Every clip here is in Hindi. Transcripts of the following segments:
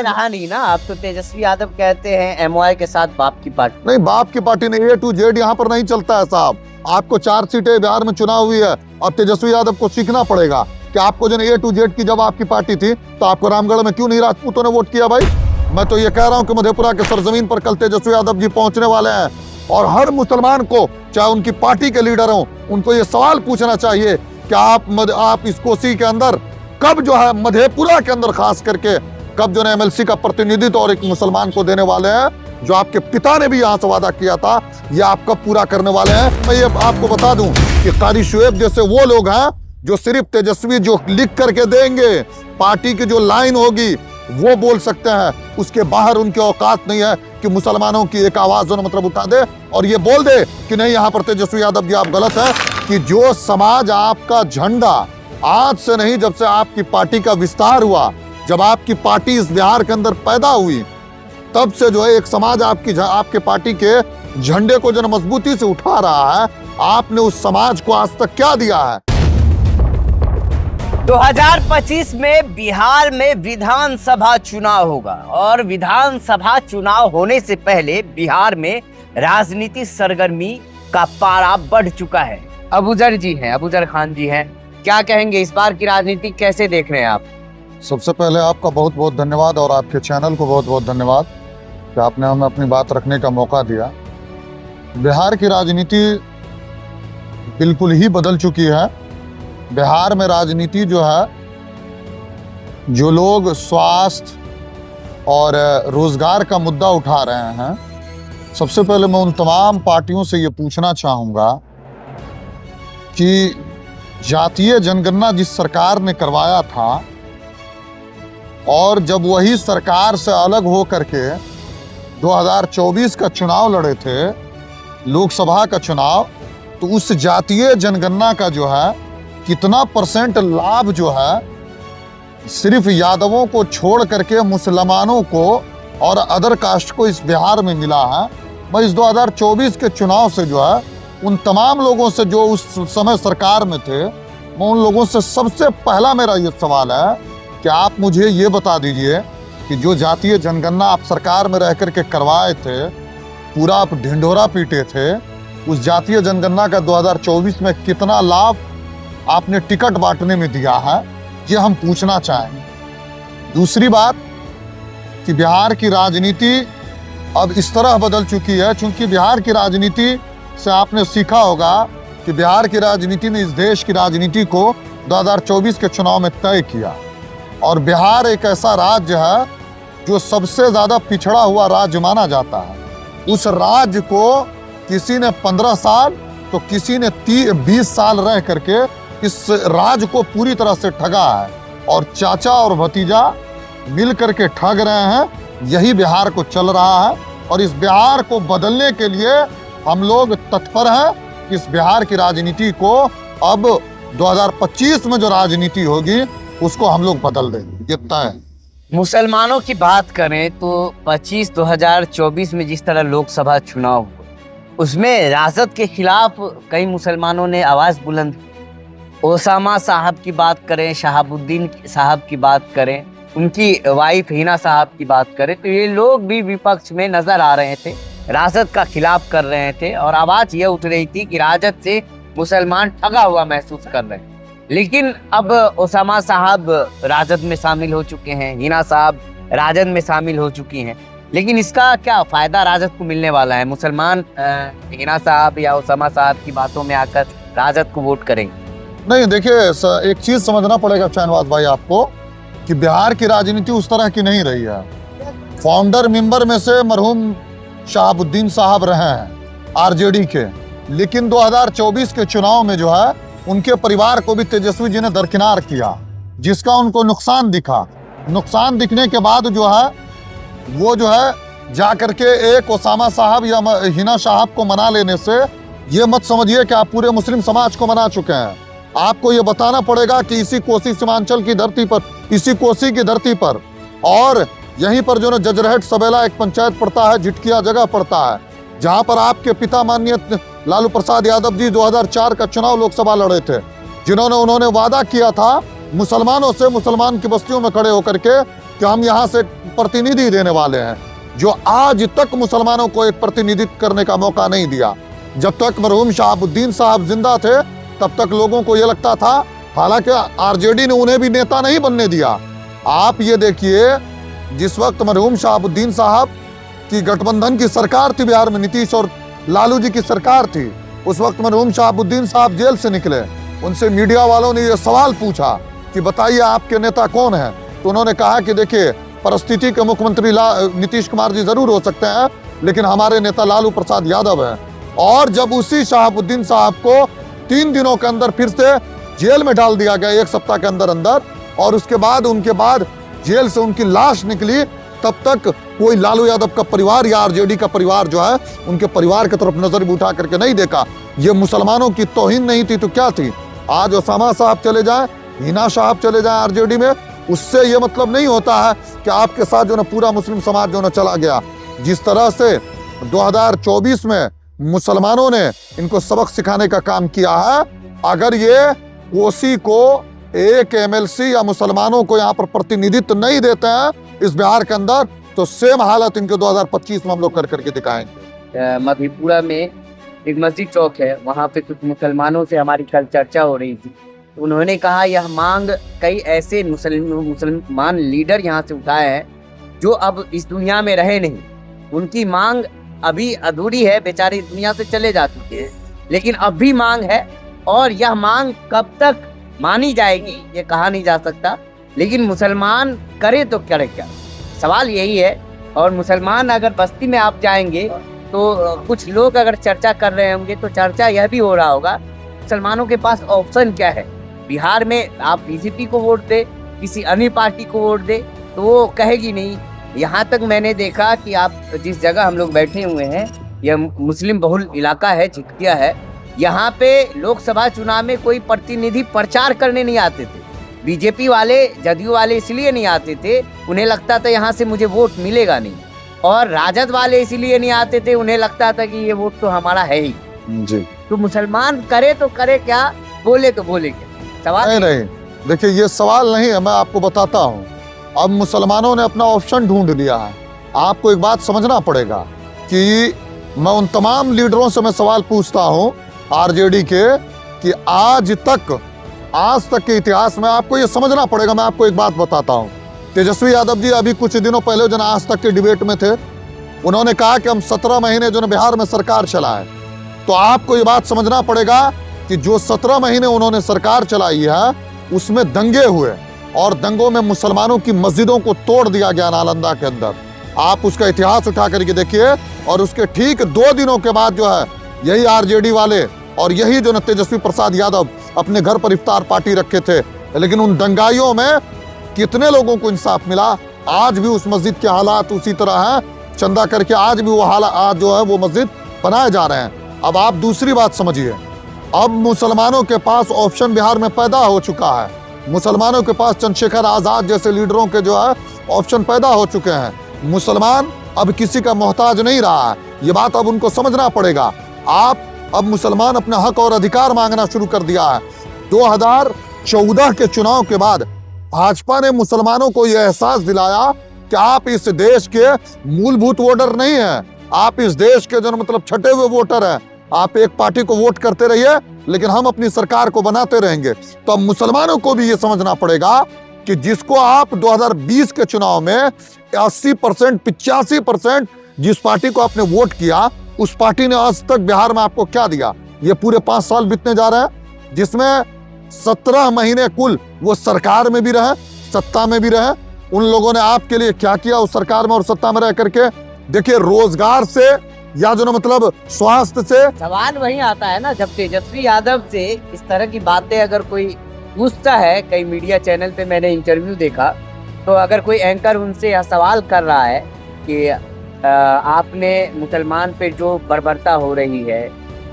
रहा नहीं ना। आप तो तेजस्वी यादव कहते हैं एमओआई के साथ बाप की पार्टी। नहीं, बाप की पार्टी नहीं, A to Z यहाँ पर नहीं चलता है साहब। आपको 4 सीटें बिहार में चुनाव हुई है और तेजस्वी यादव को सीखना पड़ेगा कि आपको जो A to Z की जब आपकी पार्टी थी तो आपको रामगढ़ में क्यों नहीं राजपूतों ने वोट किया भाई। मैं तो ये कह रहा हूँ कि मधेपुरा के सरजमीन पर कल तेजस्वी यादव जी पहुंचने वाले हैं और हर मुसलमान को, चाहे उनकी पार्टी के लीडर हों, उनको ये सवाल पूछना चाहिए कि आप इस कोसी के अंदर कब जो है, मधेपुरा के अंदर खास करके कब जो है MLC का प्रतिनिधित्व और एक मुसलमान को देने वाले हैं। जो आपके पिता ने भी यहाँ से वादा किया था, ये आप कब पूरा करने वाले हैं। मैं ये आपको बता दूं कि कारी शुएब जैसे वो लोग हैं जो सिर्फ तेजस्वी जो लिख करके देंगे, पार्टी की जो लाइन होगी वो बोल सकते हैं, उसके बाहर उनकी औकात नहीं है कि मुसलमानों की एक आवाज जो मतलब उठा दे और ये बोल दे कि नहीं यहाँ पर तेजस्वी यादव जी आप गलत है। कि जो समाज आपका झंडा आज से नहीं, जब से आपकी पार्टी का विस्तार हुआ, जब आपकी पार्टी इस बिहार के अंदर पैदा हुई, तब से जो है एक समाज आपके पार्टी के झंडे को जो मजबूती से उठा रहा है। आपने उस समाज को आज तक क्या दिया है। 2025 में बिहार में विधानसभा चुनाव होगा और विधानसभा चुनाव होने से पहले बिहार में राजनीति सरगर्मी का पारा बढ़ चुका है। अबूजर खान जी हैं, क्या कहेंगे इस बार की राजनीति कैसे देख रहे हैं आप। सबसे पहले आपका बहुत बहुत धन्यवाद और आपके चैनल को बहुत बहुत धन्यवाद कि आपने हमें अपनी बात रखने का मौका दिया। बिहार की राजनीति बिल्कुल ही बदल चुकी है। बिहार में राजनीति जो है, जो लोग स्वास्थ्य और रोजगार का मुद्दा उठा रहे हैं, सबसे पहले मैं उन तमाम पार्टियों से ये पूछना चाहूँगा कि जातीय जनगणना जिस सरकार ने करवाया था और जब वही सरकार से अलग हो करके 2024 का चुनाव लड़े थे, लोकसभा का चुनाव, तो उस जातीय जनगणना का जो है कितना % लाभ जो है सिर्फ यादवों को छोड़ करके मुसलमानों को और अदर कास्ट को इस बिहार में मिला है। मैं इस 2024 के चुनाव से जो है उन तमाम लोगों से जो उस समय सरकार में थे, मैं उन लोगों से सबसे पहला मेरा ये सवाल है कि आप मुझे ये बता दीजिए कि जो जातीय जनगणना आप सरकार में रह करके करवाए थे, पूरा आप ढिंढोरा पीटे थे, उस जातीय जनगणना का 2024 में कितना लाभ आपने टिकट बांटने में दिया है, ये हम पूछना चाहेंगे। दूसरी बात कि बिहार की राजनीति अब इस तरह बदल चुकी है, चूंकि बिहार की राजनीति से आपने सीखा होगा कि बिहार की राजनीति ने इस देश की राजनीति को 2024 के चुनाव में तय किया और बिहार एक ऐसा राज्य है जो सबसे ज्यादा पिछड़ा हुआ राज्य माना जाता है। उस राज्य को किसी ने 15 साल तो किसी ने 20 साल रह करके इस राज्य को पूरी तरह से ठगा है और चाचा और भतीजा मिल करके ठग रहे हैं। यही बिहार को चल रहा है और इस बिहार को बदलने के लिए हम लोग तत्पर हैं। इस बिहार की राजनीति को अब 2025 में जो राजनीति होगी उसको हम लोग बदल देंगे, ये तय है। मुसलमानों की बात करें तो 2024 में जिस तरह लोकसभा चुनाव हुआ, उसमें राजद के खिलाफ कई मुसलमानों ने आवाज बुलंद की। ओसामा साहब की बात करें, शहाबुद्दीन साहब की बात करें, उनकी वाइफ हिना साहब की बात करें, तो ये लोग भी विपक्ष में नजर आ रहे थे, राजद का खिलाफ कर रहे थे और आवाज ये उठ रही थी कि राजद से मुसलमान ठगा हुआ महसूस कर रहे हैं। लेकिन अब ओसामा साहब राजद में शामिल हो चुके हैं, हिना साहब राजद में शामिल हो चुकी हैं, लेकिन इसका क्या फायदा राजद को मिलने वाला है। मुसलमान हिना साहब या ओसामा साहब की बातों में आकर राजद को वोट करेंगे। नहीं, देखिए एक चीज समझना पड़ेगा चैनवाद भाई आपको कि बिहार की राजनीति उस तरह की नहीं रही है। फाउंडर मेंबर में से मरहूम शहाबुद्दीन साहब रहे हैं आरजेडी के, लेकिन 2024 के चुनाव में जो है उनके परिवार को भी तेजस्वी जी ने दरकिनार किया, जिसका उनको नुकसान दिखा। नुकसान दिखने के बाद जो है वो जो है जा करके एक ओसामा साहब या हिना साहब को मना लेने से ये मत समझिए कि आप पूरे मुस्लिम समाज को मना चुके हैं। आपको ये बताना पड़ेगा कि इसी कोसी सीमांचल की धरती पर, इसी कोसी की धरती पर और यहीं पर जो ना जजरहट सबेला एक पंचायत पड़ता है, झिटकिया जगह पड़ता है, जहां पर आपके पिता माननीय लालू प्रसाद यादव जी 2004 का चुनाव लोकसभा लड़े थे, उन्होंने वादा किया था मुसलमानों से, मुसलमान की बस्तियों में खड़े होकर के कि हम यहाँ से प्रतिनिधि देने वाले हैं, जो आज तक मुसलमानों को एक प्रतिनिधित्व करने का मौका नहीं दिया। जब तक मरहूम शहाबुद्दीन साहब जिंदा थे तब तक लोगों को यह लगता था, हालांकि आरजेडी ने उन्हें भी नेता नहीं बनने दिया। आप ये देखिए, जिस वक्त मरहूम शहाबुद्दीन साहब की गठबंधन की सरकार थी बिहार में, नीतीश और लालू जी की सरकार थी, उस वक्त मरहूम शहाबुद्दीन साहब जेल से निकले। उनसे मीडिया वालों ने यह सवाल पूछा कि बताइए आपके नेता कौन है, तो उन्होंने कहा कि देखिए, परिस्थिति के मुख्यमंत्री नीतीश कुमार जी जरूर हो सकते हैं, लेकिन हमारे नेता लालू प्रसाद यादव हैं। और जब उसी शहाबुद्दीन साहब को 3 दिनों के अंदर फिर से जेल में डाल दिया गया, 1 सप्ताह के अंदर अंदर, और उसके बाद जेल से उनकी लाश निकली, तब तक कोई लालू यादव का परिवार या आरजेडी का परिवार जो है, उनके परिवार की तरफ नजर भी उठा करके नहीं देखा। ये मुसलमानों की तौहीन नहीं थी तो क्या थी? आज ओसामा साहब चले जाएं, हिना साहब चले जाएं आरजेडी में, उससे ये मतलब नहीं होता है कि आपके साथ जो ना पूरा मुस्लिम समाज जो ना चला गया। जिस तरह से 2024 में मुसलमानों ने इनको सबक सिखाने का काम किया है, अगर ये कोसी को एक एमएलसी या मुसलमानों को यहाँ पर प्रतिनिधित्व नहीं देते हैं इस बिहार के अंदर, तो सेम हालत इनके 2025 में हम लोग कर करके दिखाएंगे। मधेपुरा में एक मस्जिद चौक है, वहाँ पे कुछ मुसलमानों से हमारी कल चर्चा हो रही थी। उन्होंने कहा यह मांग कई ऐसे मुसलमान लीडर यहाँ से उठाए हैं जो अब इस दुनिया में रहे नहीं। उनकी मांग अभी अधूरी है, बेचारे दुनिया से चले जा चुके हैं, लेकिन अब भी मांग है, और यह मांग कब तक मानी जाएगी ये कहा नहीं जा सकता। लेकिन मुसलमान करे तो करे क्या, सवाल यही है। और मुसलमान अगर बस्ती में आप जाएंगे तो कुछ लोग अगर चर्चा कर रहे होंगे तो चर्चा यह भी हो रहा होगा, मुसलमानों के पास ऑप्शन क्या है। बिहार में आप बीजेपी को वोट दे, किसी अन्य पार्टी को वोट दे, तो वो कहेगी नहीं। यहाँ तक मैंने देखा कि आप जिस जगह हम लोग बैठे हुए हैं, यह मुस्लिम बहुल इलाका है, झिटकिया है। यहाँ पे लोकसभा चुनाव में कोई प्रतिनिधि प्रचार करने नहीं आते थे। बीजेपी वाले, जदयू वाले इसलिए नहीं आते थे, उन्हें लगता था यहाँ से मुझे वोट मिलेगा नहीं, और राजद वाले इसलिए नहीं आते थे, उन्हें लगता था कि ये वोट तो हमारा है ही जी। तो मुसलमान करे तो करे क्या, बोले तो बोले क्या, सवाल नहीं। देखिए, ये सवाल नहीं है, मैं आपको बताता हूँ। अब मुसलमानों ने अपना ऑप्शन ढूंढ लिया है। आपको एक बात समझना पड़ेगा कि मैं उन तमाम लीडरों से मैं सवाल पूछता हूँ आरजेडी के, कि आज तक के इतिहास में आपको ये समझना पड़ेगा। मैं आपको एक बात बताता हूँ, तेजस्वी यादव जी अभी कुछ दिनों पहले जो ना आज तक के डिबेट में थे, उन्होंने कहा कि हम 17 महीने जो ना बिहार में सरकार चलाए। तो आपको ये बात समझना पड़ेगा कि जो 17 महीने उन्होंने सरकार चलाई है उसमें दंगे हुए, और दंगों में मुसलमानों की मस्जिदों को तोड़ दिया गया नालंदा के अंदर। आप उसका इतिहास उठा करके देखिए, और उसके ठीक 2 दिनों के बाद जो है यही आरजेडी वाले और यही जो न तेजस्वी प्रसाद यादव अपने घर पर इफ्तार पार्टी रखे थे, लेकिन उन दंगाइयों में कितने लोगों को इंसाफ मिला? आज भी उस मस्जिद के हालात उसी तरह हैं, चंदा करके आज भी वो हालात, आज जो है वो मस्जिद बनाए जा रहे हैं। अब आप दूसरी बात समझिए, अब मुसलमानों के पास ऑप्शन बिहार में पैदा हो चुका है। मुसलमानों के पास चंद्रशेखर आजाद जैसे लीडरों के जो है ऑप्शन पैदा हो चुके हैं। मुसलमान अब किसी का मोहताज नहीं रहा है, ये बात अब उनको समझना पड़ेगा। अब मुसलमान अपना हक और अधिकार मांगना शुरू कर दिया है। 2014 के चुनाव के बाद भाजपा ने मुसलमानों को यह एहसास दिलाया कि आप इस देश के मूलभूत वोटर नहीं हैं, आप इस देश के जो मतलब छठे हुए वोटर हैं। आप एक पार्टी को वोट करते रहिए, लेकिन हम अपनी सरकार को बनाते रहेंगे। तो अब मुसलमानों को भी ये समझना पड़ेगा कि जिसको आप 2020 के चुनाव में 80%, 85% जिस पार्टी को आपने वोट किया, उस पार्टी ने आज तक बिहार में आपको क्या दिया? ये पूरे 5 साल बीतने जा रहे हैं, जिसमें 17 महीने कुल वो सरकार में भी रहे, सत्ता में भी रहे। उन लोगों ने आपके लिए क्या किया उस सरकार में और सत्ता में रह करके? देखिए, रोजगार से या जो ना मतलब स्वास्थ्य से। सवाल वही आता है ना, जब तेजस्वी यादव से इस तरह की बातें अगर कोई पूछता है, कई मीडिया चैनल पे मैंने इंटरव्यू देखा, तो अगर कोई एंकर उनसे यह सवाल कर रहा है कि आपने मुसलमान पे जो बर्बरता हो रही है,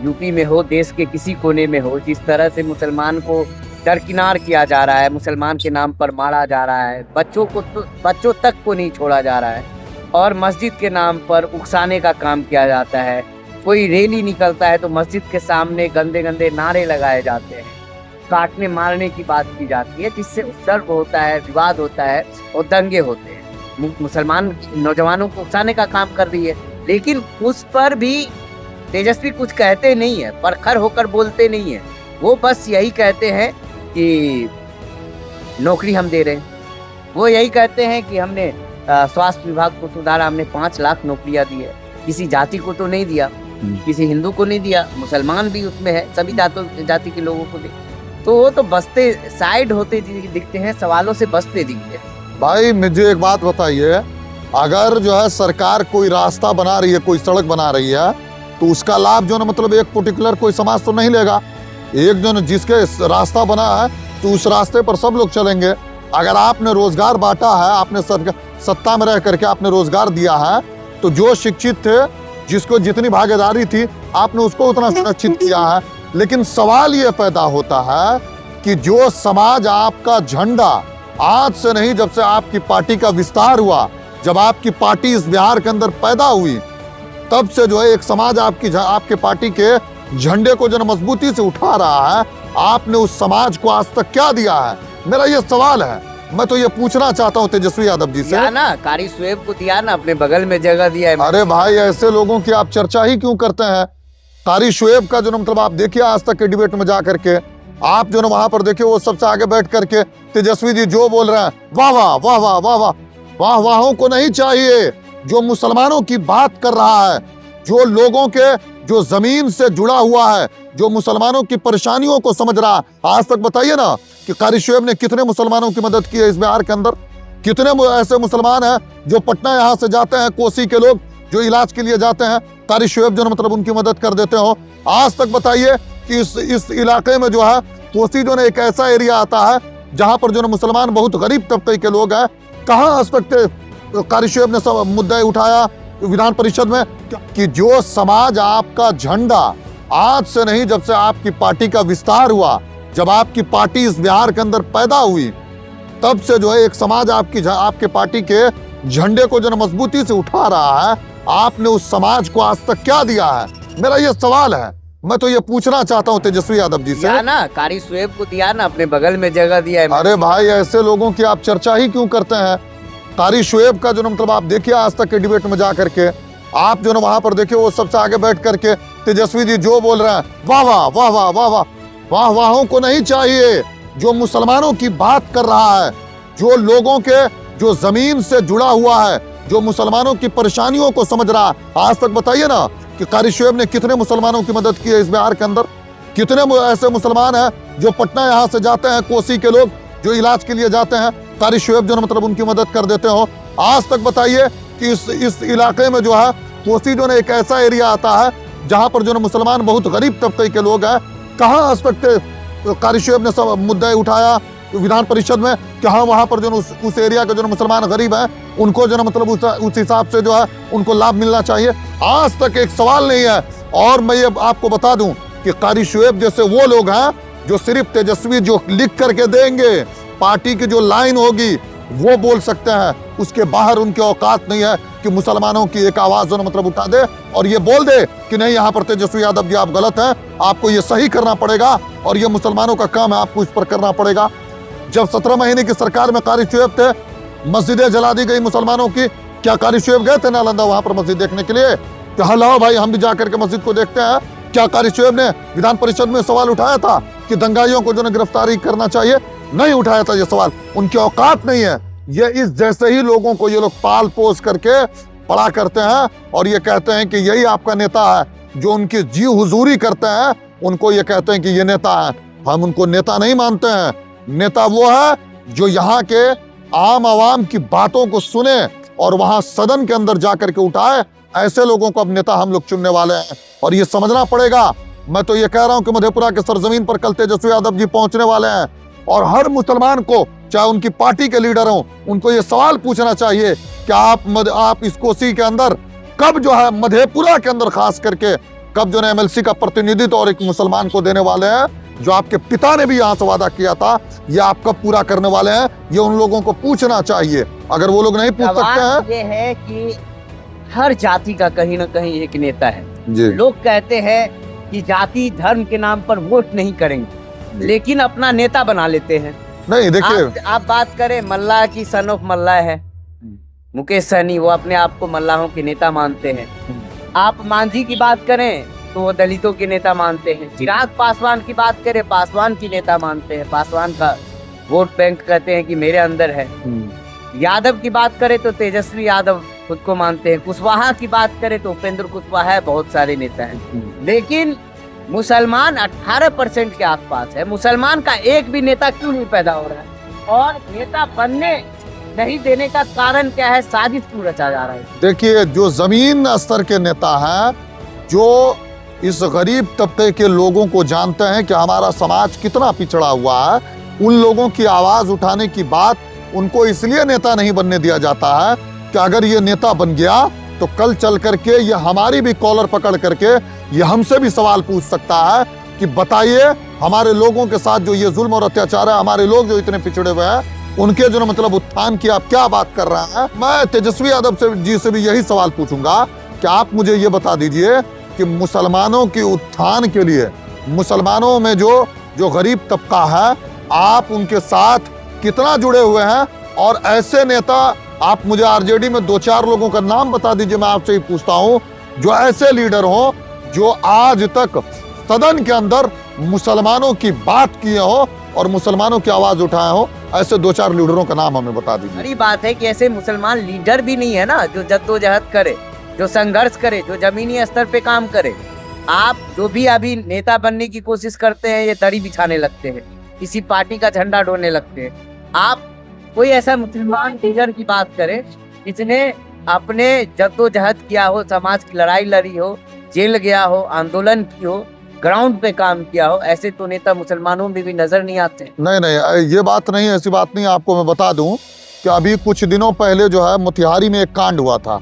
यूपी में हो, देश के किसी कोने में हो, जिस तरह से मुसलमान को दरकिनार किया जा रहा है, मुसलमान के नाम पर मारा जा रहा है, बच्चों तक को नहीं छोड़ा जा रहा है, और मस्जिद के नाम पर उकसाने का काम किया जाता है। कोई रैली निकलता है तो मस्जिद के सामने गंदे गंदे नारे लगाए जाते हैं, काटने मारने की बात की जाती है, जिससे उपद्रव होता है, विवाद होता है और दंगे होते हैं। मुसलमान नौजवानों को उकसाने का काम कर रही है, लेकिन उस पर भी तेजस्वी कुछ कहते नहीं है, परखर होकर बोलते नहीं है। वो बस यही कहते हैं कि नौकरी हम दे रहे हैं, वो यही कहते हैं कि हमने स्वास्थ्य विभाग को सुधारा, हमने 5 लाख नौकरियां दी है। किसी जाति को तो नहीं दिया, किसी हिंदू को नहीं दिया, मुसलमान भी उसमें है, सभी जाति के लोगों को दिया। तो वो तो बसते साइड होते दिखते हैं, सवालों से बसते दिखते हैं। भाई मुझे एक बात बताइए, अगर जो है सरकार कोई रास्ता बना रही है, कोई सड़क बना रही है, तो उसका लाभ जो है मतलब एक पर्टिकुलर कोई समाज तो नहीं लेगा। एक जो जिसके रास्ता बना है तो उस रास्ते पर सब लोग चलेंगे। अगर आपने रोजगार बांटा है, आपने सत्ता में रह करके आपने रोजगार दिया है, तो जो शिक्षित थे, जिसको जितनी भागीदारी थी, आपने उसको उतना सुरक्षित किया है। लेकिन सवाल ये पैदा होता है कि जो समाज आपका झंडा आज से नहीं, जब से आपकी पार्टी का विस्तार हुआ, जब आपकी पार्टी इस बिहार के अंदर पैदा हुई, तब से जो है एक समाज आपके पार्टी के झंडे को जो मजबूती से उठा रहा है। आपने उस समाज को आज तक क्या दिया है, मेरा ये सवाल है। मैं तो ये पूछना चाहता हूँ तेजस्वी यादव जी से। ना कारी शुएब को दिया ना, अपने बगल में जगह दिया है। अरे भाई, ऐसे लोगों की आप चर्चा ही क्यों करते हैं? कारी शुएब का जो मतलब आप देखिए आज तक के डिबेट में जा करके, आप जो ना वहां पर देखिए, वो सबसे आगे बैठ करके तेजस्वी जी जो बोल रहे हैं, वाह वाह वाह वाह वाह वाह वाह, वाहों को नहीं चाहिए। जो मुसलमानों की बात कर रहा है, जो लोगों के जो जमीन से जुड़ा हुआ है, जो मुसलमानों की परेशानियों को समझ रहा है। आज तक बताइए ना कि कारी शुएब ने कितने मुसलमानों की मदद की है इस बिहार के अंदर? कितने ऐसे मुसलमान हैं जो पटना यहाँ से जाते हैं, कोसी के लोग जो इलाज के लिए जाते हैं, कारी शुएब जो मतलब उनकी मदद कर देते हो। आज तक बताइए कि इस इलाके में जो है, कोसी जो है एक ऐसा एरिया आता है जहां पर जो मुसलमान बहुत गरीब तबके के लोग हैं। कहाँ आज तक कारी शुएब ने सब मुद्दा उठाया विधान परिषद में कि जो समाज आपका झंडा आज से नहीं, जब से आपकी पार्टी का विस्तार हुआ, जब आपकी पार्टी इस बिहार के अंदर पैदा हुई, तब से जो है एक समाज आपके पार्टी के झंडे को जो मजबूती से उठा रहा है। आपने उस समाज को आज तक क्या दिया है, मेरा ये सवाल है। मैं तो ये पूछना चाहता हूँ तेजस्वी यादव जी से। ना कारी शुएब को दिया ना, अपने बगल में जगह दिया है। अरे भाई, ऐसे लोगों की आप चर्चा ही क्यों करते हैं? कारी शुएब का जो मतलब आप देखिए आज तक के डिबेट में जा करके, आप जो ना वहां पर देखिए, वो सबसे आगे बैठ करके तेजस्वी जी जो बोल रहे हैं, वाह वाह वाह वाह वाह वाह वाह, वाहों को नहीं चाहिए। जो मुसलमानों की बात कर रहा है, जो लोगों के जो जमीन से जुड़ा हुआ है, जो मुसलमानों की परेशानियों को समझ रहा है। आज तक बताइए ना कि कारी शुएब ने कितने मुसलमानों की मदद की है इस बिहार के अंदर? कितने ऐसे मुसलमान हैं जो पटना यहाँ से जाते हैं, कोसी के लोग जो इलाज के लिए जाते हैं, कारी शुएब जो मतलब उनकी मदद कर देते हो। आज तक बताइए कि इस इलाके में जो है, कोसी जो एक ऐसा एरिया आता है जहां पर जो मुसलमान बहुत गरीब तबके के लोग हैं। कहाँ आज तक कारी शुएब ने सब मुद्दा उठाया विधान परिषद में कि हाँ, वहां पर जो उस एरिया के जो मुसलमान गरीब हैं, उनको जो मतलब उस हिसाब से जो है उनको लाभ मिलना चाहिए। आज तक एक सवाल नहीं है। और मैं ये आपको बता दूं कि कारी शुएब जैसे वो लोग हैं जो सिर्फ तेजस्वी जो लिख करके देंगे, पार्टी की जो लाइन होगी वो बोल सकते हैं, उसके बाहर उनकी औकात नहीं है कि मुसलमानों की एक आवाज जो मतलब उठा दे और ये बोल दे कि नहीं, यहाँ पर तेजस्वी यादव जी आप गलत हैं, आपको ये सही करना पड़ेगा और ये मुसलमानों का काम है, आपको इस पर करना पड़ेगा। जब 17 महीने की सरकार में कारी शुएब थे, मस्जिदें जला दी गई मुसलमानों की। क्या कारी शुएब गए थे नालंदा वहां पर मस्जिद देखने के लिए कि हाँ लाओ भाई हम भी जाकर के मस्जिद को देखते हैं? क्या कारी शुएब ने विधान परिषद में सवाल उठाया था कि दंगाइयों को जो गिरफ्तारी करना चाहिए? नहीं उठाया था ये सवाल। उनकी औकात नहीं है। ये इस जैसे ही लोगों को ये लोग पाल पोस करके बड़ा करते हैं और ये कहते हैं कि यही आपका नेता है। जो उनकी जी हुजूरी करते हैं उनको ये कहते हैं कि ये नेता है। हम उनको नेता नहीं मानते हैं। नेता वो है जो यहाँ के आम आवाम की बातों को सुने और वहां सदन के अंदर जाकर के उठाए। ऐसे लोगों को अब नेता हम लोग चुनने वाले हैं और ये समझना पड़ेगा। मैं तो ये कह रहा हूं कि मधेपुरा के सरजमीन पर कल तेजस्वी यादव जी पहुंचने वाले हैं और हर मुसलमान को, चाहे उनकी पार्टी के लीडर हों, उनको ये सवाल पूछना चाहिए कि आप इस कोसी के अंदर कब जो है, मधेपुरा के अंदर खास करके कब जो है एमएलसी का प्रतिनिधित्व और एक मुसलमान को देने वाले हैं? जो आपके पिता ने भी यहाँ से वादा किया था, ये आप कब पूरा करने वाले हैं? ये उन लोगों को पूछना चाहिए। अगर वो लोग नहीं पूछ सकते हैं। ये है कि हर जाति का कहीं ना कहीं एक नेता है। जी। लोग कहते हैं कि जाति धर्म के नाम पर वोट नहीं करेंगे, लेकिन अपना नेता बना लेते हैं। नहीं देखिए, आप बात करें मल्लाह की, सन ऑफ मल्लाह है, मुकेश सहनी वो अपने आप को मल्लाहों के नेता मानते हैं। आप मांझी की बात करें तो वो दलितों के नेता मानते हैं। चिराग पासवान की बात करें, पासवान की नेता मानते हैं। पासवान का वोट बैंक कहते हैं कि मेरे अंदर है। यादव की बात करें तो तेजस्वी यादव खुद को मानते हैं। कुशवाहा की बात करें तो उपेंद्र कुशवाहा है, बहुत सारे नेता हैं। लेकिन मुसलमान 18% के आसपास है। मुसलमान का एक भी नेता क्यों नहीं पैदा हो रहा है, और नेता बनने नहीं देने का कारण क्या है? साजिश क्यों रचा जा रहा है? देखिए, जो जमीन स्तर के नेता हैं, जो इस गरीब तबके के लोगों को जानते हैं कि हमारा समाज कितना पिछड़ा हुआ है, उन लोगों की आवाज उठाने की बात उनको इसलिए नेता नहीं बनने दिया जाता है कि अगर ये नेता बन गया तो कल चल करके ये हमारी भी कॉलर पकड़ करके ये हमसे भी सवाल पूछ सकता है कि बताइए हमारे लोगों के साथ जो ये जुल्म और अत्याचार है, हमारे लोग जो इतने पिछड़े हुए हैं, उनके जो मतलब उत्थान की आप क्या बात कर रहे हैं। मैं तेजस्वी यादव जी से भी यही सवाल पूछूंगा कि आप मुझे ये बता दीजिए कि मुसलमानों के उत्थान के लिए, मुसलमानों में जो गरीब तबका है, आप उनके साथ कितना जुड़े हुए हैं। और ऐसे नेता आप मुझे आरजेडी में 2-4 लोगों का नाम बता दीजिए, मैं आपसे ही पूछता हूं, जो ऐसे लीडर हो जो आज तक सदन के अंदर मुसलमानों की बात किए हो और मुसलमानों की आवाज उठाए हो। ऐसे 2-4 लीडरों का नाम हमें बता दीजिए। बड़ी बात है कि ऐसे मुसलमान लीडर भी नहीं है ना, जो जद्दोजहद करे, जो संघर्ष करे, जो जमीनी स्तर पे काम करे। आप जो भी अभी नेता बनने की कोशिश करते हैं, ये दरी बिछाने लगते हैं, किसी पार्टी का झंडा ढोने लगते हैं। आप कोई ऐसा मुसलमान लीडर की बात करें जिसने अपने जद्दोजहद किया हो, समाज की लड़ाई लड़ी हो, जेल गया हो, आंदोलन की हो, ग्राउंड पे काम किया हो। ऐसे तो नेता मुसलमानों में भी नजर नहीं आते। नहीं, ये बात नहीं, ऐसी बात नहीं। आपको मैं बता दूं कि अभी कुछ दिनों पहले जो है मोतिहारी में एक कांड हुआ था,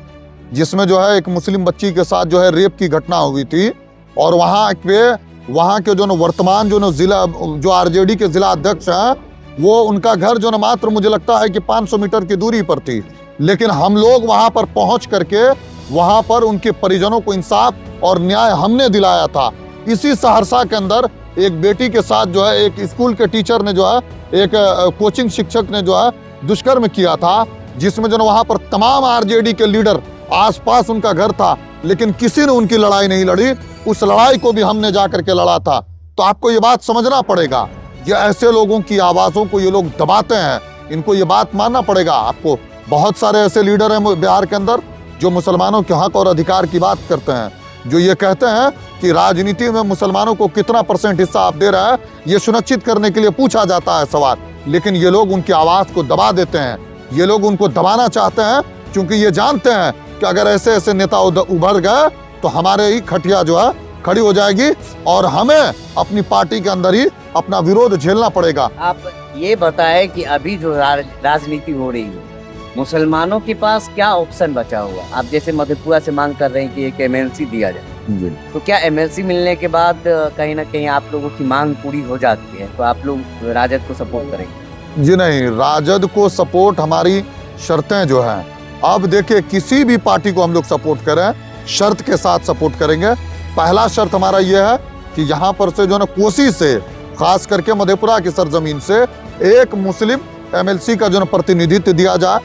जिसमें जो है एक मुस्लिम बच्ची के साथ जो है रेप की घटना हुई थी। और वहाँ के जो वर्तमान जो आरजेडी के जिला अध्यक्ष हैं, वो उनका घर जो मात्र मुझे लगता है कि 500 मीटर की दूरी पर थी। लेकिन हम लोग वहां पर पहुंच करके वहां पर उनके परिजनों को इंसाफ और न्याय हमने दिलाया था। इसी सहरसा के अंदर एक बेटी के साथ जो है एक स्कूल के टीचर ने जो है, एक कोचिंग शिक्षक ने जो है दुष्कर्म किया था, जिसमें जो वहां पर तमाम आरजेडी के लीडर आसपास उनका घर था, लेकिन किसी ने उनकी लड़ाई नहीं लड़ी। उस लड़ाई को भी हमने जाकर के लड़ा था। तो आपको ये बात समझना पड़ेगा, ये ऐसे लोगों की आवाजों को ये लोग दबाते हैं, इनको ये बात मानना पड़ेगा। आपको बहुत सारे ऐसे लीडर हैं बिहार के अंदर जो मुसलमानों के हक और अधिकार की बात करते हैं, जो ये कहते हैं कि राजनीति में मुसलमानों को कितना % हिस्सा आप दे रहे हैं, ये सुनिश्चित करने के लिए पूछा जाता है सवाल। लेकिन ये लोग उनकी आवाज को दबा देते हैं, ये लोग उनको दबाना चाहते हैं, क्योंकि ये जानते हैं कि अगर ऐसे ऐसे नेता उभर गए तो हमारे ही खटिया जो है खड़ी हो जाएगी और हमें अपनी पार्टी के अंदर ही अपना विरोध झेलना पड़ेगा। आप ये बताएं कि अभी जो राजनीति हो रही है, मुसलमानों के पास क्या ऑप्शन बचा हुआ? आप जैसे मधेपुरा से मांग कर रहे हैं कि एक MLC दिया जाए, तो क्या MLC मिलने के बाद कहीं ना कहीं आप लोगों की मांग पूरी हो जाती है, तो आप लोग राजद को सपोर्ट करेंगे? जी नहीं, राजद को सपोर्ट, हमारी शर्तें जो हैं, अब देखिए किसी भी पार्टी को हम लोग सपोर्ट करें, शर्त के साथ सपोर्ट करेंगे। पहला शर्त हमारा यह है कि यहाँ पर से जो है कोसी से, खास करके मधेपुरा की सरजमीन से एक मुस्लिम MLC का जो प्रतिनिधित्व दिया जाए।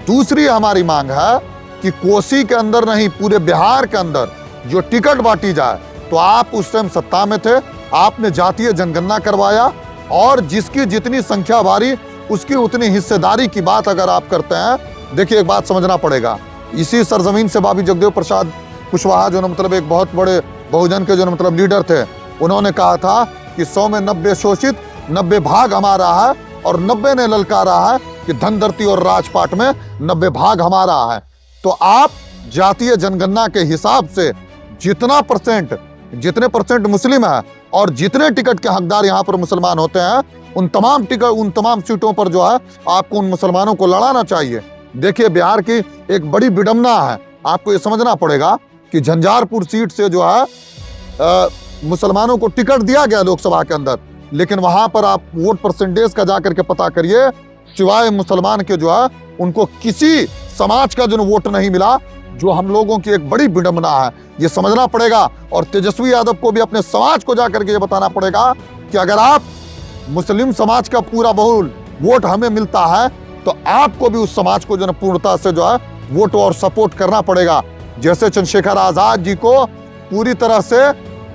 दूसरी हमारी मांग है कि कोसी के अंदर नहीं, पूरे बिहार के अंदर जो टिकट बांटी जाए। तो आप उस टाइम सत्ता में थे, आपने जातीय जनगणना करवाया, और जिसकी जितनी संख्या भारी उसकी उतनी हिस्सेदारी की बात अगर आप करते हैं। देखिए, एक बात समझना पड़ेगा, इसी सरजमीन से बाबी जगदेव प्रसाद कुशवाहा जो मतलब एक बहुत बड़े बहुजन के जो मतलब लीडर थे, उन्होंने कहा था कि 100 में 90 शोषित, 90 भाग हमारा है, और 90 ने ललकारा है कि धनदर्ती और राजपाट में 90 भाग हमारा है। तो आप जातीय जनगणना के हिसाब से जितने % मुस्लिम है और जितने टिकट के हकदार यहाँ पर मुसलमान होते हैं, उन तमाम सीटों पर जो है आपको उन मुसलमानों को लड़ाना चाहिए। देखिए, बिहार की एक बड़ी विडंबना है, आपको ये समझना पड़ेगा कि झंझारपुर सीट से जो है मुसलमानों को टिकट दिया गया लोकसभा के अंदर, लेकिन वहां पर आप वोट % का जाकर के पता करिए, सिवाय मुसलमान के जो है उनको किसी समाज का जो वोट नहीं मिला, जो हम लोगों की एक बड़ी विडंबना है। ये समझना पड़ेगा, और तेजस्वी यादव को भी अपने समाज को जाकर के ये बताना पड़ेगा कि अगर आप मुस्लिम समाज का पूरा बहुल वोट हमें मिलता है, तो आपको भी उस समाज को जो है पूर्णता से जो है वोट और सपोर्ट करना पड़ेगा। जैसे चंद्रशेखर आजाद जी को पूरी तरह से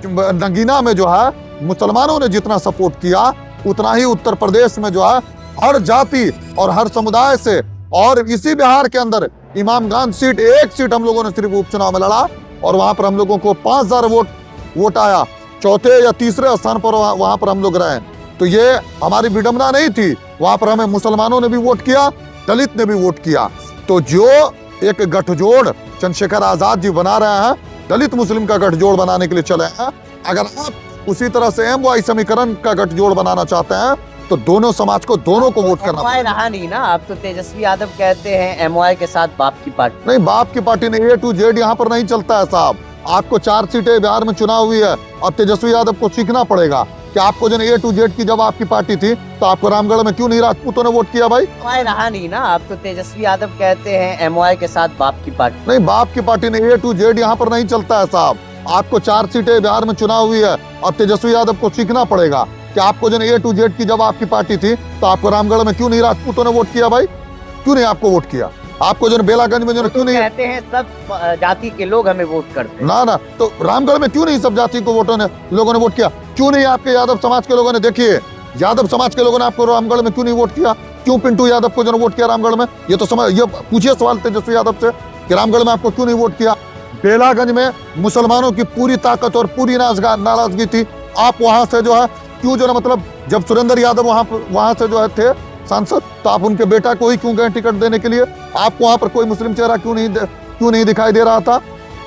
नगीना में जो है मुसलमानों ने जितना सपोर्ट किया, उतना ही उत्तर प्रदेश में जो है हर जाति और हर समुदाय से, और इसी बिहार के अंदर इमामगंज सीट, एक सीट हम लोगों ने सिर्फ उपचुनाव में लड़ा और वहां पर हम लोगों को 5000 वोट आया। चौथे या तीसरे स्थान पर वहां पर हम लोग रहे। तो ये हमारी विडंबना नहीं थी, वहां पर हमें मुसलमानों ने भी वोट किया, दलित ने भी वोट किया। तो जो एक गठजोड़ चंद्रशेखर आजाद जी बना रहे हैं, दलित मुस्लिम का गठजोड़ बनाने के लिए चले हैं, अगर आप उसी तरह से MY समीकरण का गठजोड़ बनाना चाहते हैं तो दोनों समाज को, दोनों को वोट करना MY रहा नहीं ना। आप तो तेजस्वी यादव कहते हैं MY के साथ बाप की पार्टी। नहीं, बाप की पार्टी नहीं, A to Z यहाँ पर नहीं चलता है साहब। आपको 4 सीटें बिहार में चुनाव हुई है, अब तेजस्वी यादव को सीखना पड़ेगा कि आपको जो A to Z की जब आपकी पार्टी थी तो आपको रामगढ़ में क्यों नहीं राजपूतों ने वोट किया भाई? MY रहा नहीं ना। आप तो तेजस्वी यादव कहते हैं MY के साथ बाप की पार्टी। नहीं, बाप की पार्टी नहीं, A to Z यहाँ पर नहीं चलता है साहब। आपको 4 सीटें बिहार में चुनाव हुई है, अब तेजस्वी यादव को सीखना पड़ेगा कि आपको जो A to Z की जब आपकी पार्टी थी तो आपको रामगढ़ में क्यों नहीं राजपूतों ने वोट किया भाई? क्यों नहीं आपको वोट किया? आपको जो बेलागंज में जो क्यों नहीं? कहते हैं सब जाति के लोग हमें वोट करते हैं। ना, तो रामगढ़ में क्यों नहीं सब जाति को लोगों ने वोट किया? क्यों नहीं आपके यादव समाज के लोगों ने? देखिए, यादव समाज के लोगों ने आपको रामगढ़ में क्यों नहीं वोट किया? क्यों पिंटू यादव को जो वोट किया रामगढ़ में? ये तो ये पूछिए सवाल तेजस्वी यादव से कि रामगढ़ में आपको क्यों नहीं वोट किया? बेलागंज में मुसलमानों की पूरी ताकत और पूरी नाराजगी थी, आप वहां से जो है क्यों जो मतलब जब सुरेंद्र यादव वहां से जो है थे सांसद, तो आप उनके बेटा को ही क्यों गए टिकट देने के लिए? आप वहां पर कोई मुस्लिम चेहरा क्यों नहीं दिखाई दे रहा था?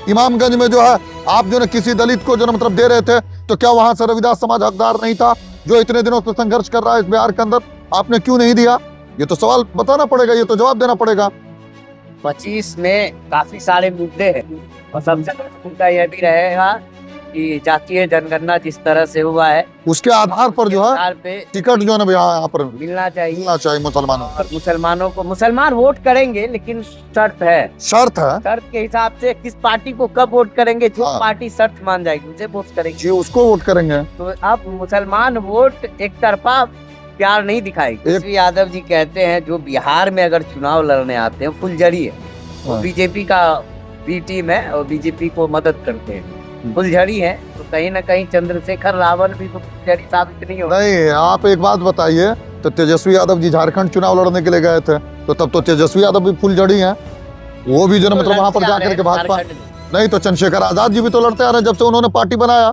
इमामगंज में जो है आप जो किसी दलित को जो मतलब दे रहे थे, तो क्या वहां से रविदास समाज हकदार नहीं था जो इतने दिनों से संघर्ष कर रहा है इस बिहार के अंदर? आपने क्यों नहीं दिया? ये तो सवाल बताना पड़ेगा, ये तो जवाब देना पड़ेगा। 25 में काफी सारे मुद्दे हैं और सबसे बड़ा मुद्दा यह भी रहेगा कि जातीय जनगणना जिस तरह से हुआ है उसके आधार पर जो है टिकट जो है यहाँ पर मिलना चाहिए मुसलमानों और मुसलमानों को। मुसलमान वोट करेंगे लेकिन शर्त है शर्त के हिसाब से किस पार्टी को कब वोट करेंगे। जो पार्टी शर्त मान जाएगी उसे वोट करेंगे जी, उसको वोट करेंगे। तो अब मुसलमान वोट एक तरफा प्यार नहीं दिखाएगी। तेजस्वी यादव जी कहते हैं जो बिहार में अगर चुनाव लड़ने आते हैं फुलझड़ी है, वो बीजेपी का बी टीम है और बीजेपी को मदद करते हैं, फुलझड़ी है। तो कहीं ना कहीं चंद्रशेखर रावल भी तो फुलझड़ी साबित नहीं हो। नहीं, आप एक बात बताइए, तो तेजस्वी यादव जी झारखंड चुनाव लड़ने के लिए गए थे, तो तब तो तेजस्वी यादव भी फुलझड़ी हैं, वो भी जो मतलब वहां पर जाकर के भाजपा। नहीं तो चंद्रशेखर आजाद जी भी तो लड़ते आ रहे हैं जब से उन्होंने पार्टी बनाया।